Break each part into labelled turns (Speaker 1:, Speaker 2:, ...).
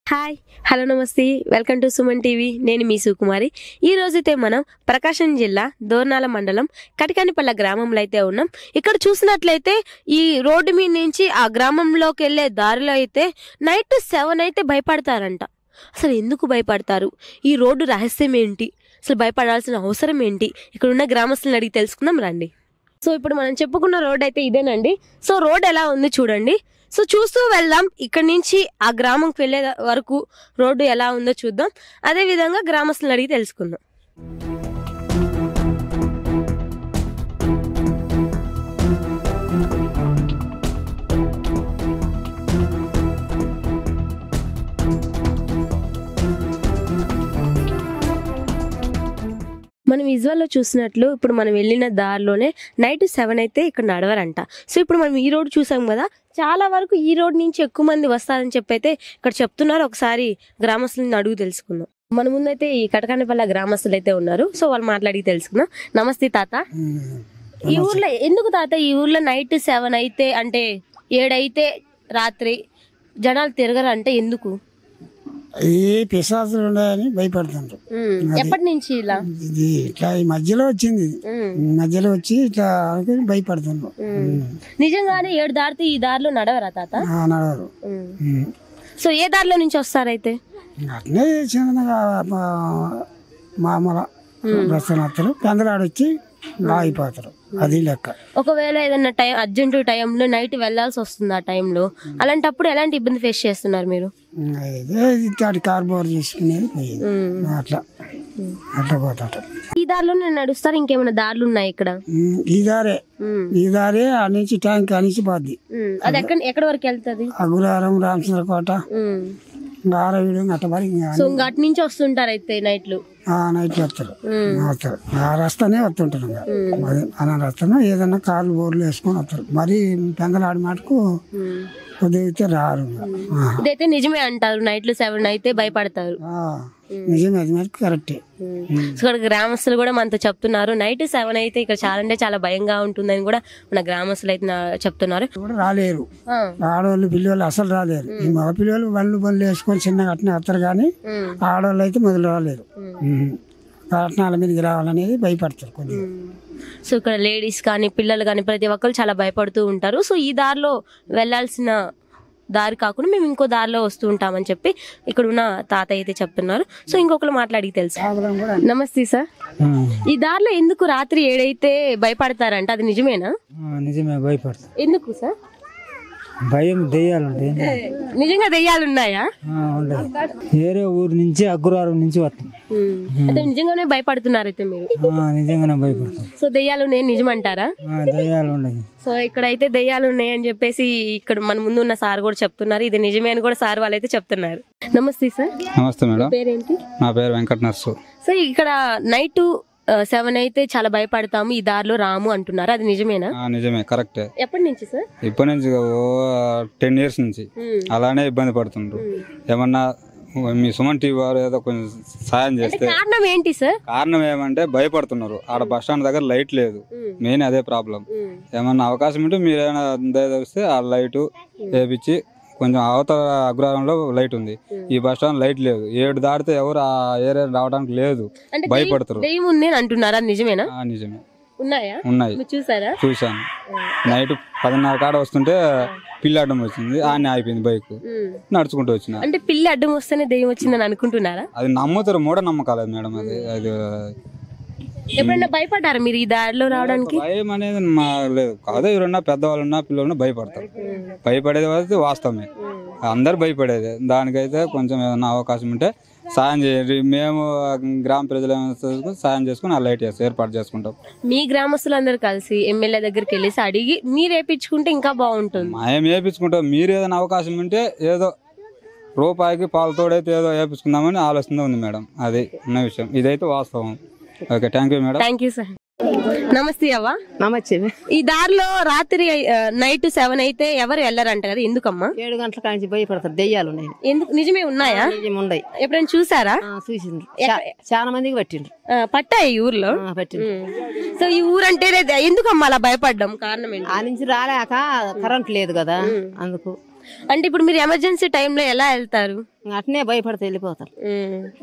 Speaker 1: Hi hello నమస్తే welcome to Suman TV. నేను మీ సుకుమారి. ఈ రోజైతే మనం ప్రకాశం జిల్లా దోర్నాల మండలం కటికానిపల్ల గ్రామంలో అయితే ఉన్నాం. ఇక్కడ చూసినట్లయితే ఈ రోడ్డు మీద నుంచి ఆ గ్రామంలోకి వెళ్ళే దారిలో అయితే నైట్ 7 అయితే భయపడతారంట. అసలు ఎందుకు భయపడతారు? ఈ రోడ్డు రహస్యం ఏంటి? అసలు భయపడాల్సిన అవసరం ఏంటి? ఇక్కడ ఉన్న గ్రామస్తులను అడిగి తెలుసుకుందాం రండి. సో ఇప్పుడు మనం చెప్పుకున్న రోడ్ అయితే ఇదేనండి. సో రోడ్ ఎలా ఉంది చూడండి. సో చూస్తూ వెళ్దాం. ఇక్కడ నుంచి ఆ గ్రామంకి వెళ్ళే వరకు రోడ్డు ఎలా ఉందో చూద్దాం. అదే విధంగా గ్రామస్తులను అడిగి తెలుసుకుందాం. మనం విజువల్లో చూసినట్లు ఇప్పుడు మనం వెళ్ళిన దారిలోనే నైట్ 7 అయితే ఇక్కడ నడవరంట. సో ఇప్పుడు మనం ఈ రోడ్ చూసాం కదా, చాలా వరకు ఈ రోడ్ నుంచి ఎక్కువ మంది వస్తారని చెప్పి అయితే ఇక్కడ చెప్తున్నారు. ఒకసారి గ్రామస్తులను అడుగు తెలుసుకుందాం. మన ముందైతే ఈ కటకానిపల్ల గ్రామస్తులు అయితే ఉన్నారు. సో వాళ్ళు మాట్లాడి తెలుసుకుందాం. నమస్తే తాత. ఈ ఊర్లో ఎందుకు తాత ఈ ఊర్లో నైట్ 7 అయితే అంటే 7 అయితే రాత్రి జనాలు తిరగరు అంటే ఎందుకు?
Speaker 2: ఈ పిశాచులు ఉన్నాయని భయపడుతుంటారు.
Speaker 1: ఎప్పటి నుంచి ఇలా?
Speaker 2: ఇది ఇట్లా ఈ మధ్యలో వచ్చింది, మధ్యలో వచ్చి ఇట్లా అనుకుని భయపడుతున్నాం.
Speaker 1: నిజంగానే 7 దాటితే ఈ దారిలో నడవరా తాత?
Speaker 2: నడవరు.
Speaker 1: సో ఏ దారిలో నుంచి వస్తారైతే?
Speaker 2: అట్నే చిన్నగా మామూలు రస్తనత్తలు పెందలాడొచ్చి ఆగిపోతారు. అది లెక్క.
Speaker 1: ఒకవేళ ఏదైనా టైం అర్జెంట్ టైంలో నైట్ వెళ్లాల్సి వస్తుంది, ఆ టైంలో అలాంటప్పుడు ఎలాంటి ఇబ్బంది ఫేస్ చేస్తున్నారు మీరు?
Speaker 2: ఇట్లాంటి కార్బోర్ చేసుకునేది పోయేది. అట్లా అట్లా పోతాడు.
Speaker 1: ఈ దారిలో నేను నడుస్తారు. ఇంకేమైనా దారులు ఉన్నాయి ఇక్కడ?
Speaker 2: ఈ దారే ఆ నుంచి ట్యాంక్ ఆ నుంచి పోద్ది.
Speaker 1: అది ఎక్కడ వరకు వెళ్తుంది?
Speaker 2: అగురారం, రామచంద్రకోట, గారవీడు అట్టబడి.
Speaker 1: సో అటు నుంచి వస్తుంటారు అయితే నైట్లు?
Speaker 2: నైట్లు వస్తారు. ఆ రస్తానే వస్తుంటారు. అలా రస్తాను ఏదన్నా కార్లు బోర్లు వేసుకొని వస్తారు. మరి పెందలాడి మటుకు ఉదయితే రారు.
Speaker 1: ఇదైతే నిజమే అంటారు, నైట్లు 7 అయితే భయపడతారు.
Speaker 2: నిజమే, అది మటుకు కరెక్టే.
Speaker 1: ఇక్కడ గ్రామస్తులు కూడా మనతో చెప్తున్నారు నైట్ 7 అయితే ఇక్కడ చాలా అంటే చాలా భయంగా ఉంటుందని కూడా మన గ్రామస్తులు అయితే చెప్తున్నారు.
Speaker 2: రాలేరు ఆడవాళ్ళు, పిల్లలు అసలు రాలేరు. ఈ మగ పిల్లలు బండ్లు వేసుకొని చిన్నగా అట్నే వస్తారు, కానీ ఆడవాళ్ళు అయితే మొదలు రాలేరు. పట్టణాల మీదకి రావాలనేది భయపడతారు కొద్దిగా.
Speaker 1: సో ఇక్కడ లేడీస్ కానీ పిల్లలు కానీ ప్రతి ఒక్కరు చాలా భయపడుతూ ఉంటారు. సో ఈ దారిలో వెళ్లాల్సిన దారి కాకుండా మేము ఇంకో దారిలో వస్తూ ఉంటామని చెప్పి ఇక్కడ ఉన్న తాత అయితే చెప్తున్నారు. సో ఇంకొకరు మాట్లాడి తెలుసు. నమస్తే సార్. ఈ దారిలో ఎందుకు రాత్రి 7 అయితే భయపడతారంట, అది నిజమేనా?
Speaker 2: నిజమే, భయపడతారు.
Speaker 1: ఎందుకు సార్?
Speaker 2: భయం, దెయ్యాలుంటాయి.
Speaker 1: నిజంగా దెయ్యాలు ఉన్నాయా?
Speaker 2: వేరే ఊరు నుంచి అగ్రవారం నుంచి వస్తాం.
Speaker 1: అయితే నిజంగానే భయపడుతున్నారు అయితే మీరు?
Speaker 2: నిజంగానే భయపడతాం.
Speaker 1: సో దెయ్యాలు ఉన్నాయని నిజమంటారా?
Speaker 2: దెయ్యాలు ఉన్నాయి.
Speaker 1: సో ఇక్కడైతే దెయ్యాలు ఉన్నాయని చెప్పేసి ఇక్కడ మన ముందు ఉన్న సార్ కూడా చెప్తున్నారు. ఇది నిజమే అని కూడా సార్ వాళ్ళైతే చెప్తున్నారు. నమస్తే సార్.
Speaker 3: నమస్తే మేడం.
Speaker 1: పేరేంటి?
Speaker 3: నా పేరు వెంకట నర్సు.
Speaker 1: సో ఇక్కడ నైట్ 7 అయితే చాలా భయపడతాము, ఈ దారిలో రాము అంటున్నారు, అది నిజమేనా?
Speaker 3: నిజమే, కరెక్టే.
Speaker 1: ఎప్పటి నుంచి సార్?
Speaker 3: ఇప్పటి నుంచి 10 years నుంచి అలానే ఇబ్బంది పడుతుండ్రు. ఏమన్నా మీ సుమన్ టీవీ వారు ఏదో కొంచెం సాయం చేస్తే.
Speaker 1: కారణం ఏంటి సార్?
Speaker 3: కారణం ఏమంటే భయపడుతున్నారు. ఆడ బస్ స్టాండ్ దగ్గర లైట్ లేదు, మెయిన్ అదే ప్రాబ్లం. ఏమన్నా అవకాశం ఉంటే మీరు ఏమైనా దయచేస్తే ఆ లైట్ వేపించి, కొంచెం అవతల అగ్రహారంలో లైట్ ఉంది, ఈ బస్ స్టాండ్ లైట్ లేదు. 7 దాటితే ఎవరు ఆ ఏరియా రావడానికి లేదు, భయపడతారు.
Speaker 1: అంటున్నారా? నిజమేనా?
Speaker 3: నిజమే,
Speaker 1: ఉన్నాయా?
Speaker 3: ఉన్నాయి.
Speaker 1: చూసారా?
Speaker 3: చూసాను. నైట్ 10:30 కాడ వస్తుంటే పిల్లి అడ్డం వచ్చింది, ఆనే అయిపోయింది బైక్. నడుచుకుంటూ వచ్చిన.
Speaker 1: అంటే పిల్లి అడ్డం వస్తేనే దెయ్యం వచ్చిందని అనుకుంటున్నారా?
Speaker 3: అది నమ్ముతారు, మూఢ నమ్మకాలేదు మేడం. అది
Speaker 1: ఎప్పుడైనా భయపడ్డారా మీరు ఈ దారిలో రావడానికి?
Speaker 3: భయం అనేది లేదు కాదు. ఎవరన్నా పెద్దవాళ్ళు ఉన్నా పిల్లలు భయపడతారు. భయపడేది అయితే వాస్తవమే, అందరు భయపడేది. దానికైతే కొంచెం ఏదన్నా అవకాశం ఉంటే సాయం చేయండి. మేము గ్రామ ప్రజలు సాయం చేసుకుని ఆ లైట్ ఏర్పాటు చేసుకుంటాం.
Speaker 1: మీ గ్రామస్తులందరూ కలిసి ఎమ్మెల్యే దగ్గరికి వెళ్ళేసి అడిగి మీరు వేయించుకుంటే ఇంకా బాగుంటుంది.
Speaker 3: మేము వేయించుకుంటాం. మీరు ఏదైనా అవకాశం ఉంటే ఏదో రూపాయికి పాలతోడైతే ఏదో వేయించుకుందామని ఆలోచన ఉంది మేడం. అది ఉన్న విషయం, ఇదైతే వాస్తవం. Okay, thank you madam.
Speaker 1: Thank you sir. నమస్తే అవ్వ.
Speaker 4: నమస్తే.
Speaker 1: ఈ దారిలో రాత్రి నైట్ 7 అయితే ఎవరు వెళ్ళారంట కదా, ఎందుకమ్మా?
Speaker 4: 7 గంటల కాంచి భయపడతారు, దెయ్యాలు ఉన్నాయి.
Speaker 1: ఎందుకు? నిజమే ఉన్నాయా?
Speaker 4: ఉన్నాయి.
Speaker 1: ఎప్పుడైనా చూసారా?
Speaker 4: చూసిండ్రు, చాలా మందికి పట్టిండ్రు.
Speaker 1: పట్టాయి ఈ ఊర్లో?
Speaker 4: పట్టిండ్రు.
Speaker 1: సో ఈ ఊరంటేనే ఎందుకమ్మా అలా భయపడ్డం? కారణం ఏంటి?
Speaker 4: ఆ నుంచి రాలేక కరెంట్ లేదు కదా, అందుకు.
Speaker 1: అంటే ఇప్పుడు మీరు ఎమర్జెన్సీ టైంలో ఎలా వెళ్తారు?
Speaker 4: అట్నే భయపడితే వెళ్ళిపోతారు.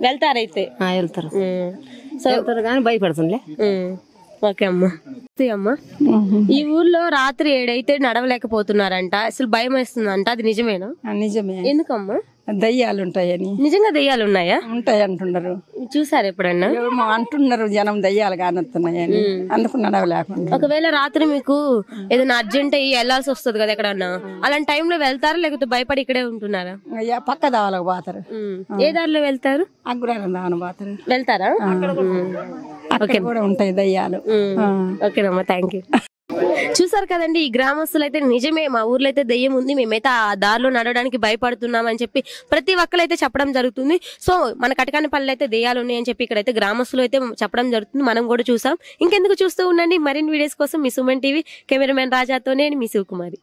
Speaker 1: వెళ్తారైతే
Speaker 4: వెళ్తారు
Speaker 1: సో
Speaker 4: వెళ్తారు కానీ భయపడుతుండే.
Speaker 1: ఓకే అమ్మా. అమ్మా, ఈ ఊర్లో రాత్రి 7 అయితే నడవలేకపోతున్నారంట, అసలు భయం వేస్తుందంట, అది నిజమేనా?
Speaker 5: నిజమే,
Speaker 1: ఎందుకమ్మా?
Speaker 5: దయ్యాలు ఉంటాయని.
Speaker 1: నిజంగా దెయ్యాలు ఉన్నాయా?
Speaker 5: ఉంటాయి అంటున్నారు.
Speaker 1: చూసారు ఎప్పుడన్నా?
Speaker 5: ఏమో అంటున్నారు జనం దయ్యాలు కానొస్తున్నాయని, అందుకు నడవలేకుండా.
Speaker 1: ఒకవేళ రాత్రి మీకు ఏదైనా అర్జెంట్ అయ్యి వెళ్లాల్సి వస్తుంది కదా ఎక్కడన్నా, అలాంటి టైంలో వెళ్తారా లేకపోతే భయపడి ఇక్కడే ఉంటున్నారా?
Speaker 5: పక్క దావలకు పోతారు.
Speaker 1: ఏ దారిలో వెళ్తారు?
Speaker 5: అగ్గురారం దావన పోతారు.
Speaker 1: వెళ్తారా?
Speaker 5: అక్కడ కూడా ఉంటాయి దయ్యాలు.
Speaker 1: ఓకేనమ్మా, థ్యాంక్ యూ. చూసారు కదండి, ఈ గ్రామస్తులు అయితే నిజమే మా ఊర్లో అయితే దెయ్యం ఉంది, మేమైతే ఆ దారిలో నడవడానికి భయపడుతున్నాం అని చెప్పి ప్రతి ఒక్కరైతే చెప్పడం జరుగుతుంది. సో మన కటకానిపల్లిలో అయితే దెయ్యాలు ఉన్నాయని చెప్పి ఇక్కడైతే గ్రామస్తులు అయితే చెప్పడం జరుగుతుంది, మనం కూడా చూసాం. ఇంకెందుకు చూస్తూ ఉండండి, మరిన్ని వీడియోస్ కోసం మీ సుమన్ టీవీ కెమెరామెన్ రాజాతో నేను మీ శివకుమారి.